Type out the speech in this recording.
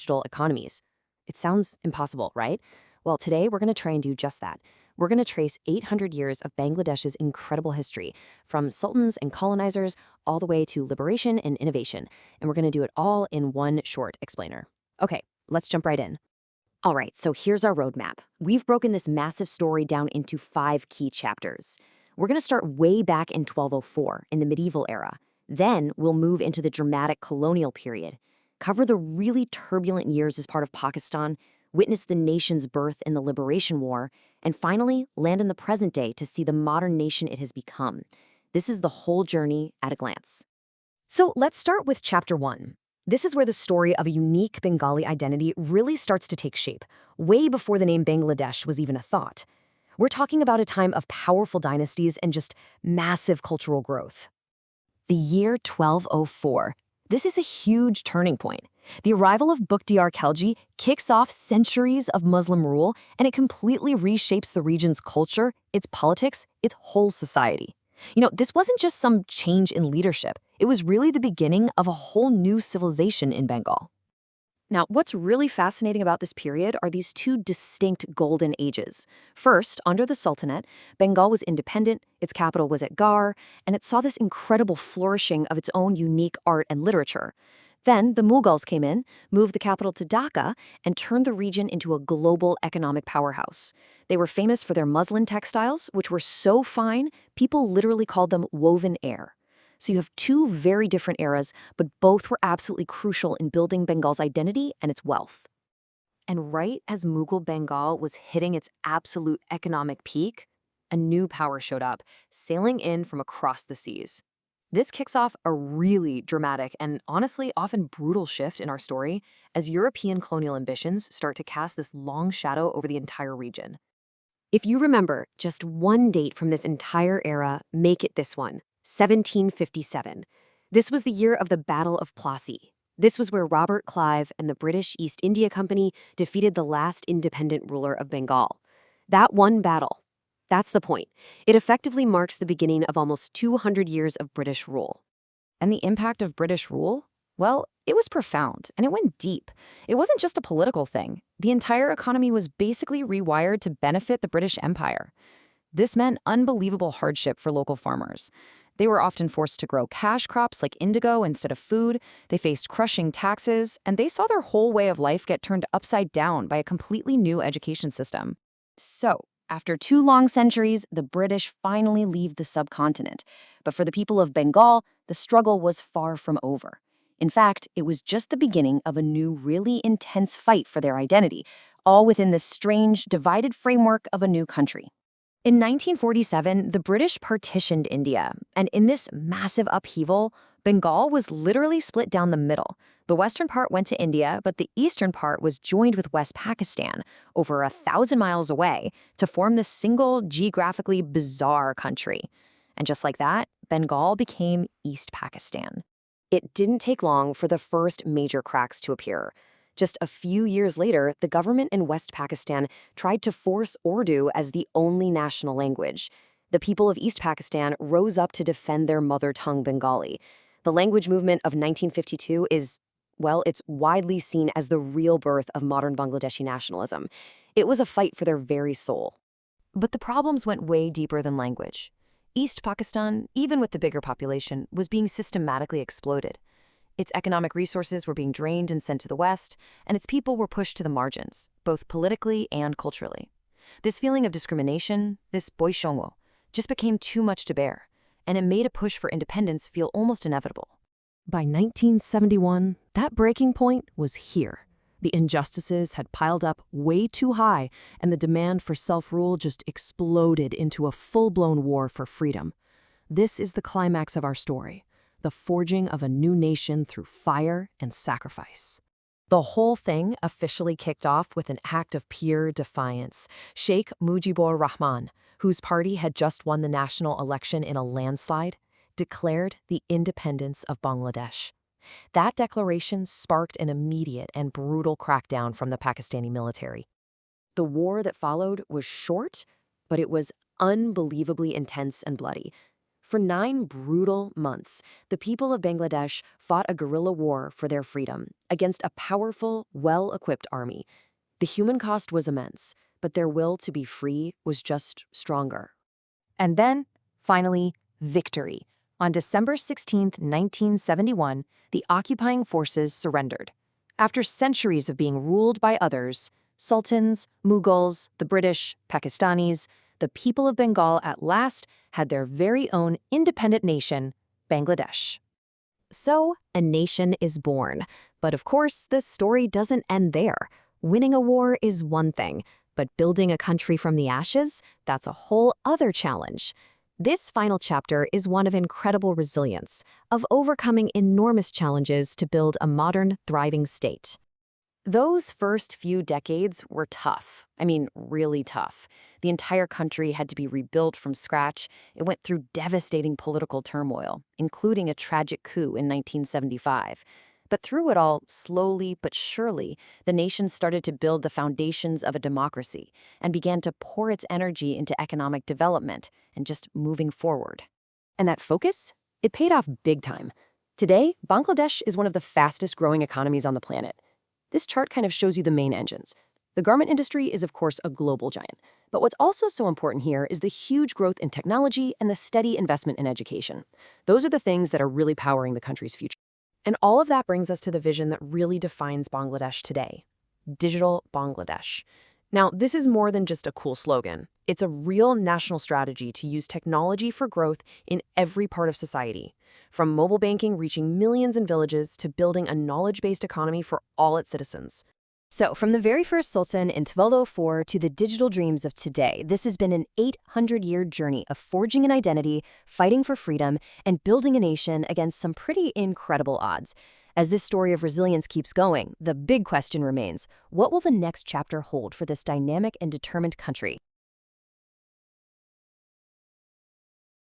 digital economies. It sounds impossible, right? Well, today we're going to try and do just that. We're going to trace 800 years of Bangladesh's incredible history, from sultans and colonizers all the way to liberation and innovation. And we're going to do it all in one short explainer. Okay, let's jump right in. All right, so here's our roadmap. We've broken this massive story down into 5 key chapters. We're going to start way back in 1204, in the medieval era. Then we'll move into the dramatic colonial period, cover the really turbulent years as part of Pakistan, witness the nation's birth in the Liberation War, and finally land in the present day to see the modern nation it has become. This is the whole journey at a glance. So let's start with Chapter 1. This is where the story of a unique Bengali identity really starts to take shape, way before the name Bangladesh was even a thought. We're talking about a time of powerful dynasties and just massive cultural growth. The year 1204. This is a huge turning point. The arrival of Bukhtiyar Khalji kicks off centuries of Muslim rule, and it completely reshapes the region's culture, its politics, its whole society. This wasn't just some change in leadership. It was really the beginning of a whole new civilization in Bengal. Now, what's really fascinating about this period are these 2 distinct golden ages. First, under the Sultanate, Bengal was independent, its capital was at Gar, and it saw this incredible flourishing of its own unique art and literature. Then, the Mughals came in, moved the capital to Dhaka, and turned the region into a global economic powerhouse. They were famous for their muslin textiles, which were so fine, people literally called them woven air. So you have 2 very different eras, but both were absolutely crucial in building Bengal's identity and its wealth. And right as Mughal Bengal was hitting its absolute economic peak, a new power showed up, sailing in from across the seas. This kicks off a really dramatic and honestly often brutal shift in our story as European colonial ambitions start to cast this long shadow over the entire region. If you remember just one date from this entire era, make it this one. 1757. This was the year of the Battle of Plassey. This was where Robert Clive and the British East India Company defeated the last independent ruler of Bengal. That one battle, that's the point. It effectively marks the beginning of almost 200 years of British rule. And the impact of British rule? Well, it was profound, and it went deep. It wasn't just a political thing. The entire economy was basically rewired to benefit the British Empire. This meant unbelievable hardship for local farmers. They were often forced to grow cash crops like indigo instead of food, they faced crushing taxes, and they saw their whole way of life get turned upside down by a completely new education system. So, after 2 long centuries, the British finally leave the subcontinent. But for the people of Bengal, the struggle was far from over. In fact, it was just the beginning of a new, really intense fight for their identity, all within this strange, divided framework of a new country. In 1947, the British partitioned India, and in this massive upheaval, Bengal was literally split down the middle. The western part went to India, but the eastern part was joined with West Pakistan, over 1,000 miles away, to form this single, geographically bizarre country. And just like that, Bengal became East Pakistan. It didn't take long for the first major cracks to appear. Just a few years later, the government in West Pakistan tried to force Urdu as the only national language. The people of East Pakistan rose up to defend their mother tongue Bengali. The language movement of 1952 is, well, it's widely seen as the real birth of modern Bangladeshi nationalism. It was a fight for their very soul. But the problems went way deeper than language. East Pakistan, even with the bigger population, was being systematically exploited. Its economic resources were being drained and sent to the West, and its people were pushed to the margins, both politically and culturally. This feeling of discrimination, this boishongo, just became too much to bear, and it made a push for independence feel almost inevitable. By 1971, that breaking point was here. The injustices had piled up way too high, and the demand for self-rule just exploded into a full-blown war for freedom. This is the climax of our story. The forging of a new nation through fire and sacrifice. The whole thing officially kicked off with an act of pure defiance. Sheikh Mujibur Rahman, whose party had just won the national election in a landslide, declared the independence of Bangladesh. That declaration sparked an immediate and brutal crackdown from the Pakistani military. The war that followed was short, but it was unbelievably intense and bloody. For 9 brutal months, the people of Bangladesh fought a guerrilla war for their freedom against a powerful, well-equipped army. The human cost was immense, but their will to be free was just stronger. And then, finally, victory. On December 16, 1971, the occupying forces surrendered. After centuries of being ruled by others, sultans, Mughals, the British, Pakistanis, the people of Bengal at last had their very own independent nation, Bangladesh. So, a nation is born. But of course, the story doesn't end there. Winning a war is one thing, but building a country from the ashes, that's a whole other challenge. This final chapter is one of incredible resilience, of overcoming enormous challenges to build a modern, thriving state. Those first few decades were tough. I mean, really tough. The entire country had to be rebuilt from scratch. It went through devastating political turmoil, including a tragic coup in 1975. But through it all, slowly but surely, the nation started to build the foundations of a democracy and began to pour its energy into economic development and just moving forward. And that focus? It paid off big time. Today, Bangladesh is one of the fastest growing economies on the planet. This chart kind of shows you the main engines. The garment industry is, of course, a global giant. But what's also so important here is the huge growth in technology and the steady investment in education. Those are the things that are really powering the country's future. And all of that brings us to the vision that really defines Bangladesh today: Digital Bangladesh. Now, this is more than just a cool slogan. It's a real national strategy to use technology for growth in every part of society, from mobile banking reaching millions in villages to building a knowledge-based economy for all its citizens. So, from the very first Sultan in 1204 to the digital dreams of today, this has been an 800-year journey of forging an identity, fighting for freedom, and building a nation against some pretty incredible odds. As this story of resilience keeps going, the big question remains: what will the next chapter hold for this dynamic and determined country?